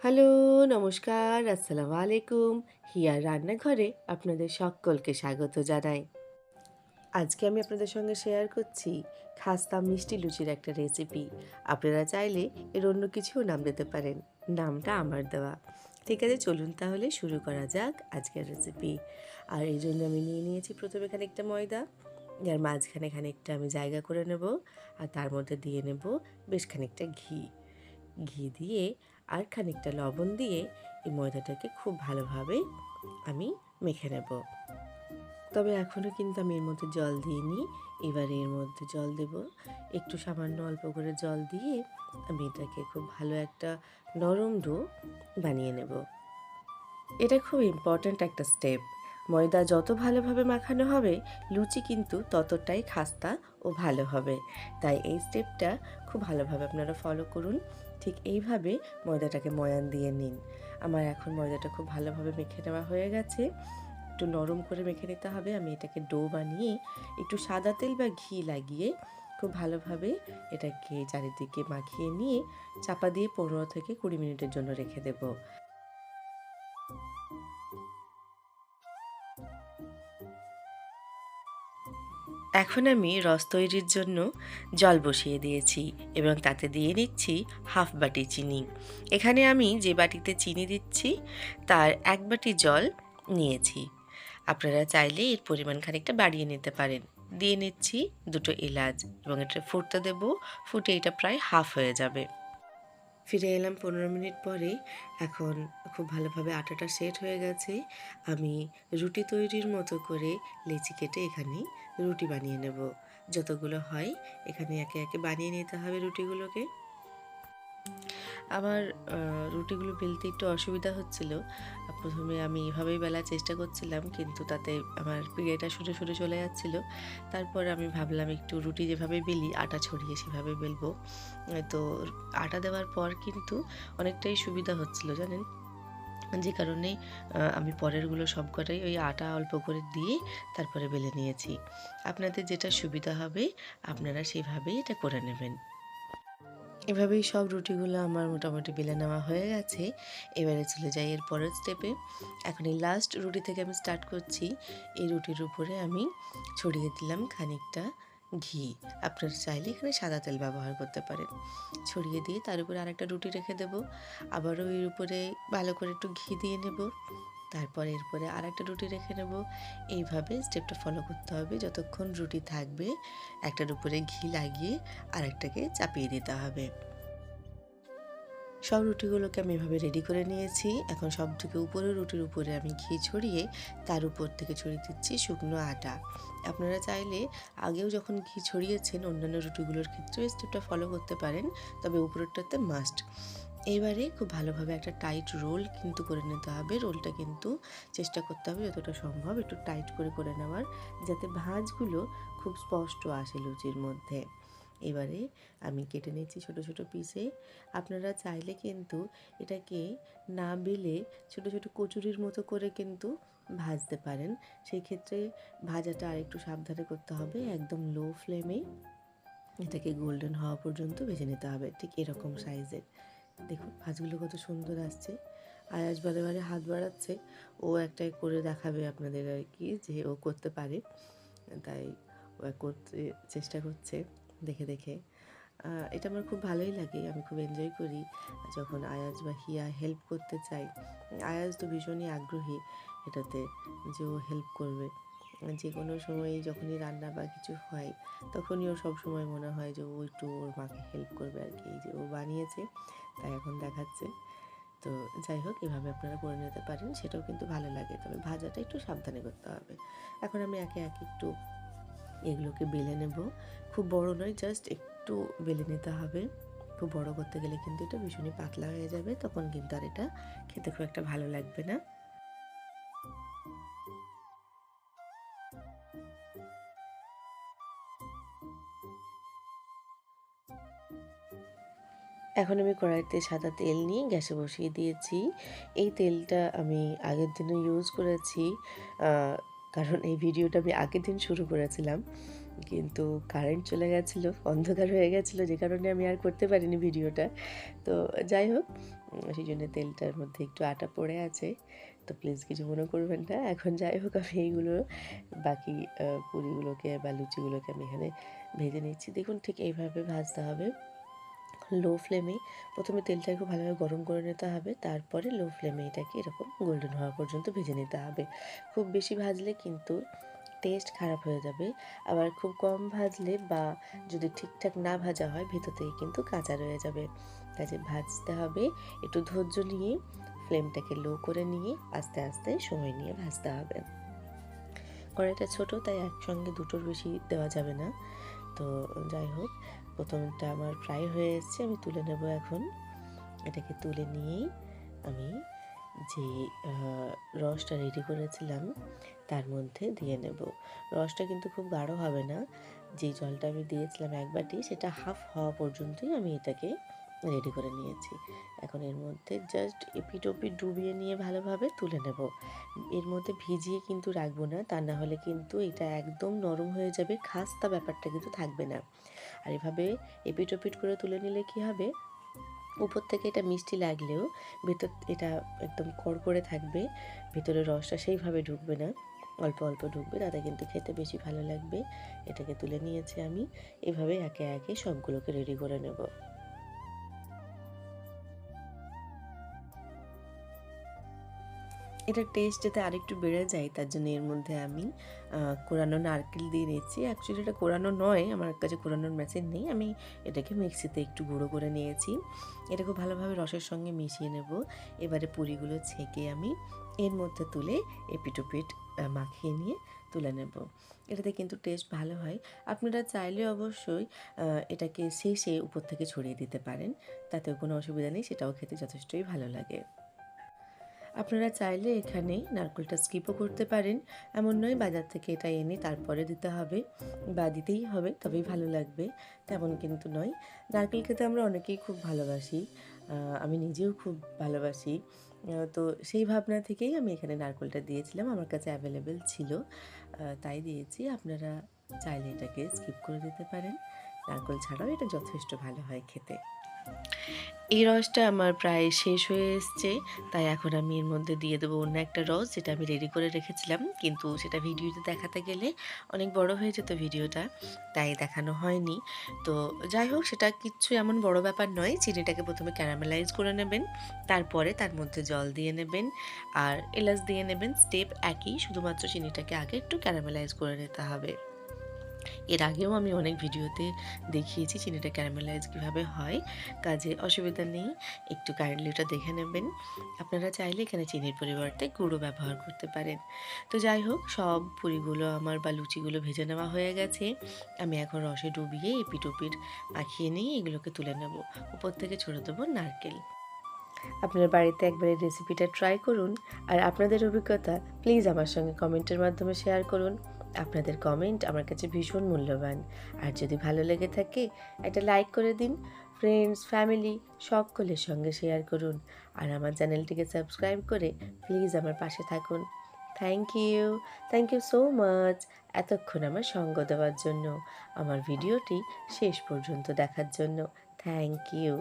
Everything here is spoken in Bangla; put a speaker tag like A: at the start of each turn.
A: হ্যালো, নমস্কার, আসসালামু আলাইকুম। হিয়ার রান্নাঘরে আপনাদের সকলকে স্বাগত জানাই। আজকে আমি আপনাদের সঙ্গে শেয়ার করছি খাস্তা মিষ্টি লুচির একটা রেসিপি। আপনারা চাইলে এর অন্য কিছুও নাম দিতে পারেন। নামটা আমার দেওয়া। ঠিক আছে, চলুন তাহলে শুরু করা যাক আজকের রেসিপি। আর এই জন্য আমি নিয়ে নিয়েছি প্রথমে খানিকটা ময়দা, যার মাঝখানে খানিকটা আমি জায়গা করে নেব, আর তার মধ্যে দিয়ে নেব বেশ খানিকটা ঘি। ঘি দিয়ে আর খানিকটা লবণ দিয়ে এই ময়দাটাকে খুব ভালোভাবে আমি মেখে নেব। তবে এখনও কিন্তু আমি এর মধ্যে জল দিইনি। এবারে এর মধ্যে জল দেব। একটু সামান্য অল্প করে জল দিয়ে আমি এটাকে খুব ভালো একটা নরম ডো বানিয়ে নেব। এটা খুব ইম্পর্ট্যান্ট একটা স্টেপ। ময়দা যত ভালোভাবে মাখানো হবে, লুচি কিন্তু ততটাই খাস্তা ও ভালো হবে। তাই এই স্টেপটা খুব ভালোভাবে আপনারা ফলো করুন। ঠিক এইভাবে ময়দাটাকে ময়ান দিয়ে নিন। আমার এখন ময়দাটা খুব ভালোভাবে মেখে নেওয়া হয়ে গেছে। একটু নরম করে মেখে নিতে হবে। আমি এটাকে ডো বানিয়ে একটু সাদা তেল বা ঘি লাগিয়ে খুব ভালোভাবে এটাকে চারিদিকে মাখিয়ে নিয়ে চাপা দিয়ে 15 থেকে 20 মিনিটের জন্য রেখে দেবো। এখন আমি রস তৈরির জন্য জল বসিয়ে দিয়েছি এবং তাতে দিয়ে নিচ্ছি হাফ বাটি চিনি। এখানে আমি যে বাটিতে চিনি দিচ্ছি তার 1 বাটি জল নিয়েছি। আপনারা চাইলে এর পরিমাণ খানিকটা বাড়িয়ে নিতে পারেন। দিয়ে নিচ্ছি 2টো এলাচ এবং এটা ফুটতে দেব। ফুটে এটা প্রায় হাফ হয়ে যাবে। ফিরে এলাম 15 মিনিট পরে। এখন খুব ভালোভাবে আটাটা সেট হয়ে গেছে। আমি রুটি তৈরির মতো করে লেচি কেটে এখানে রুটি বানিয়ে নেব। যতগুলো হয় এখানে একে একে বানিয়ে নিতে হবে রুটিগুলোকে। আমার রুটিগুলো বেলতে একটু অসুবিধা হচ্ছিল। প্রথমে আমি এভাবেই বেলার চেষ্টা করছিলাম, কিন্তু তাতে আমার পিড়েটা সরে সরে চলে যাচ্ছিল। তারপর আমি ভাবলাম একটু রুটি যেভাবে বেলি আটা ছড়িয়ে সেভাবে বেলবো। তো আটা দেওয়ার পর কিন্তু অনেকটাই সুবিধা হচ্ছিল জানেন, যে কারণে আমি পরেরগুলো সবকটাই ওই আটা অল্প করে দিয়ে তারপরে বেলে নিয়েছি। আপনাদের যেটা সুবিধা হবে আপনারা সেভাবেই এটা করে নেবেন। এভাবেই সব রুটিগুলো আমার মোটামুটি বেলে নেওয়া হয়ে গেছে। এবারে চলে যাই এর পরের স্টেপে। এখন এই লাস্ট রুটি থেকে আমি স্টার্ট করছি। এই রুটির উপরে আমি ছড়িয়ে দিলাম খানিকটা ঘি। আপনারা চাইলে এখানে সাদা তেল ব্যবহার করতে পারেন। ছড়িয়ে দিয়ে তার উপরে আরেকটা রুটি রেখে দেব। আবারও এর উপরে ভালো করে একটু ঘি দিয়ে নেব। তারপর এরপরে আরেকটা রুটি রেখে নেব। এইভাবে স্টেপটা ফলো করতে হবে। যতক্ষণ রুটি থাকবে একটার উপরে ঘি লাগিয়ে আরেকটাকে চাপিয়ে দিতে হবে। সব রুটিগুলোকে আমি এভাবে রেডি করে নিয়েছি। এখন সব থেকে উপরে রুটির উপরে আমি ঘি ছড়িয়ে তার উপর থেকে ছড়িয়ে দিচ্ছি শুকনো আটা। আপনারা চাইলে আগেও যখন ঘি ছড়িয়েছেন অন্যান্য রুটিগুলোর ক্ষেত্রেও স্টেপটা ফলো করতে পারেন, তবে উপরেরটাতে মাস্ট। এবারে খুব ভালোভাবে একটা টাইট রোল কিন্তু করে নিতে হবে। রোলটা কিন্তু চেষ্টা করতে হবে যতটা সম্ভব একটু টাইট করে নেওয়ার, যাতে ভাঁজগুলো খুব স্পষ্ট আসে লুচির মধ্যে। এবারে আমি কেটে নিচ্ছি ছোট ছোট পিসে। আপনারা চাইলে কিন্তু এটাকে না বেলে ছোট ছোট কচুরির মতো করে কিন্তু ভাজতে পারেন। সেই ক্ষেত্রে ভাজাটা আরেকটু সাবধানে করতে হবে। একদম লো ফ্লেমে এটাকে গোল্ডেন হওয়া পর্যন্ত ভেজে নিতে হবে, ঠিক এরকম সাইজের। দেখুন ভাঁজগুলো কত সুন্দর আসছে। আয়াজ বারে বারে হাত বাড়াচ্ছে, ও একটা করে দেখাবে আপনাদের আর কি যে ও করতে পারে, তাই ও করতে চেষ্টা করছে দেখে দেখে। এটা আমার খুব ভালোই লাগে, আমি খুব এনজয় করি যখন আয়াজ বা হিয়া হেল্প করতে চাই। আয়াজ তো ভীষণই আগ্রহী এটাতে যে ও হেল্প করবে। যে কোনো সময় যখনই রান্না বা কিছু হয় তখনই ওর সবসময় মনে হয় যে ও একটু ওর মাকে হেল্প করবে আর কি। এই যে ও বানিয়েছে তাই এখন দেখাচ্ছে। তো যাই হোক, এভাবে আপনারা করে নিতে পারেন, সেটাও কিন্তু ভালো লাগে, তবে ভাজাটা একটু সাবধানে করতে হবে। এখন আমি একে একে একটু এগুলোকে বেলে নেব। খুব বড় নয়, জাস্ট একটু বেলে নিতে হবে। খুব বড় করতে গেলে কিন্তু এটা ভীষণই পাতলা হয়ে যাবে, তখন কিন্তু আর এটা খেতে খুব একটা ভালো লাগবে না। এখন আমি কড়াইতে সাদা তেল নিয়ে গ্যাসে বসিয়ে দিয়েছি। এই তেলটা আমি আগের দিনও ইউজ করেছি, কারণ এই ভিডিওটা আমি আগের দিন শুরু করেছিলাম, কিন্তু কারেন্ট চলে গেছিলো, অন্ধকার হয়ে গেছিলো, যে কারণে আমি আর করতে পারিনি ভিডিওটা। তো যাই হোক, সেই জন্য তেলটার মধ্যে একটু আটা পড়ে আছে, তো প্লিজ কিছু মনে করবেন না। এখন যাই হোক আমি এইগুলো বাকি পুরিগুলোকে বা লুচিগুলোকে আমি এখানে ভেজে নিচ্ছি। দেখুন ঠিক এইভাবে ভাজতে হবে, লো ফ্লেমে। প্রথমে তেলটা খুব ভালোভাবে গরম করে নিতে হবে, তারপরে লো ফ্লেমে এটাকে এরকম গোল্ডেন হওয়া পর্যন্ত ভেজে নিতে হবে। খুব বেশি ভাজলে কিন্তু টেস্ট খারাপ হয়ে যাবে, আবার খুব কম ভাজলে বা যদি ঠিকঠাক না ভাজা হয় ভেতর থেকে কিন্তু কাঁচা রয়ে যাবে। কাজে ভাজতে হবে একটু ধৈর্য নিয়ে, ফ্লেমটাকে লো করে নিয়ে আস্তে আস্তে সময় নিয়ে ভাজতে হবে। কড়াইটা ছোটো, তাই একসঙ্গে দুটোর বেশি দেওয়া যাবে না। তো যাই হোক, প্রথমটা আমার ফ্রাই হয়ে এসেছে, আমি তুলে নেব এখন। এটাকে তুলে নিয়েই আমি যে রসটা রেডি করেছিলাম তার মধ্যে দিয়ে নেব। রসটা কিন্তু খুব গাঢ় হবে না, যে জলটা আমি দিয়েছিলাম 1 বাটি সেটা হাফ হওয়া পর্যন্তই আমি এটাকে রেডি করে নিয়েছি। এখন এর মধ্যে জাস্ট এপিঠ ওপিঠ ডুবিয়ে নিয়ে ভালোভাবে তুলে নেব। এর মধ্যে ভিজিয়ে কিন্তু রাখবো না, তা না হলে কিন্তু এটা একদম নরম হয়ে যাবে, খাস্তা ব্যাপারটা কিন্তু থাকবে না। আর এভাবে এপিঠ ওপিঠ করে তুলে নিলে কী হবে, উপর থেকে এটা মিষ্টি লাগলেও ভেতর এটা একদম কড়কড়ে থাকবে, ভেতরে রসটা সেইভাবে ঢুকবে না, অল্প অল্প ঢুকবে, তাতে কিন্তু খেতে বেশি ভালো লাগবে। এটাকে তুলে নিয়েছি আমি, এভাবে একে একে সবগুলোকে রেডি করে নেব। এটার টেস্ট যাতে আরেকটু বেড়ে যায় তার জন্য এর মধ্যে আমি কোরানো নারকেল দিয়ে নিচ্ছি। অ্যাকচুয়ালি এটা কোরানো নয়, আমার কাছে কোরানোর মেশিন নেই, আমি এটাকে মিক্সিতে একটু গুঁড়ো করে নিয়েছি। এটা খুব ভালোভাবে রসের সঙ্গে মিশিয়ে নেব। এবারে পুরিগুলো ছেঁকে আমি এর মধ্যে তুলে এপিঠ ওপিঠ মাখিয়ে নিয়ে তুলে নেব। এটাতে কিন্তু টেস্ট ভালো হয়। আপনারা চাইলে অবশ্যই এটাকে শেষে উপর থেকে ছড়িয়ে দিতে পারেন, তাতেও কোনো অসুবিধা নেই, সেটাও খেতে যথেষ্টই ভালো লাগে। আপনারা চাইলে এখানে নারকেলটা স্কিপও করতে পারেন, এমন নয় বাজার থেকে এটা এনে তারপরে দিতে হবে বা দিতেই হবে তবেই ভালো লাগবে, তেমন কিন্তু নয়। নারকেল খেতে আমরা অনেকেই খুব ভালোবাসি, আমি নিজেও খুব ভালোবাসি। তো সেই ভাবনা থেকেই আমি এখানে নারকেলটা দিয়েছিলাম, আমার কাছে অ্যাভেলেবেল ছিল, তাই দিয়েছি। আপনারা চাইলে এটাকে স্কিপ করে দিতে পারেন, নারকেল ছাড়াও এটা যথেষ্ট ভালো হয় খেতে। এই রসটা আমার প্রায় শেষ হয়ে এসছে, তাই এখন আমি এর মধ্যে দিয়ে দেবো অন্য একটা রস যেটা আমি রেডি করে রেখেছিলাম, কিন্তু সেটা ভিডিওতে দেখাতে গেলে অনেক বড় হয়ে যেত ভিডিওটা, তাই দেখানো হয়নি। তো যাই হোক, সেটা কিচ্ছু এমন বড় ব্যাপার নয়। চিনিটাকে প্রথমে ক্যারামেলাইজ করে নেবেন, তারপরে তার মধ্যে জল দিয়ে নেবেন আর এলাচ দিয়ে নেবেন। স্টেপ একই, শুধুমাত্র চিনিটাকে আগে একটু ক্যারামেলাইজ করে নিতে হবে। এর আগেও আমি অনেক ভিডিওতে দেখিয়েছি চিনিটা ক্যারামেলাইজ কীভাবে হয়, কাজে অসুবিধা নেই, একটু কাইন্ডলি ওটা দেখে নেবেন। আপনারা চাইলে এখানে চিনির পরিবর্তে গুঁড়ো ব্যবহার করতে পারেন। তো যাই হোক, সব পুরিগুলো আমার বা লুচিগুলো ভেজে নেওয়া হয়ে গেছে। আমি এখন রসে ডুবিয়ে এপিঠ ওপিঠ মাখিয়ে নিয়ে এগুলোকে তুলে নেব। উপর থেকে ছড়ে দেবো নারকেল। আপনার বাড়িতে একবার এই রেসিপিটা ট্রাই করুন, আর আপনাদের অভিজ্ঞতা প্লিজ আমার সঙ্গে কমেন্টের মাধ্যমে শেয়ার করুন। আপনাদের কমেন্ট আমার কাছে ভীষণ মূল্যবান। আর যদি ভালো লেগে থাকে একটা লাইক করে দিন, ফ্রেন্ডস, ফ্যামিলি সকলের সঙ্গে শেয়ার করুন, আর আমার চ্যানেলটিকে সাবস্ক্রাইব করে প্লিজ আমার পাশে থাকুন। থ্যাংক ইউ সো মাচ এতক্ষণ আমার সঙ্গ দেওয়ার জন্য, আমার ভিডিওটি শেষ পর্যন্ত দেখার জন্য। Thank you.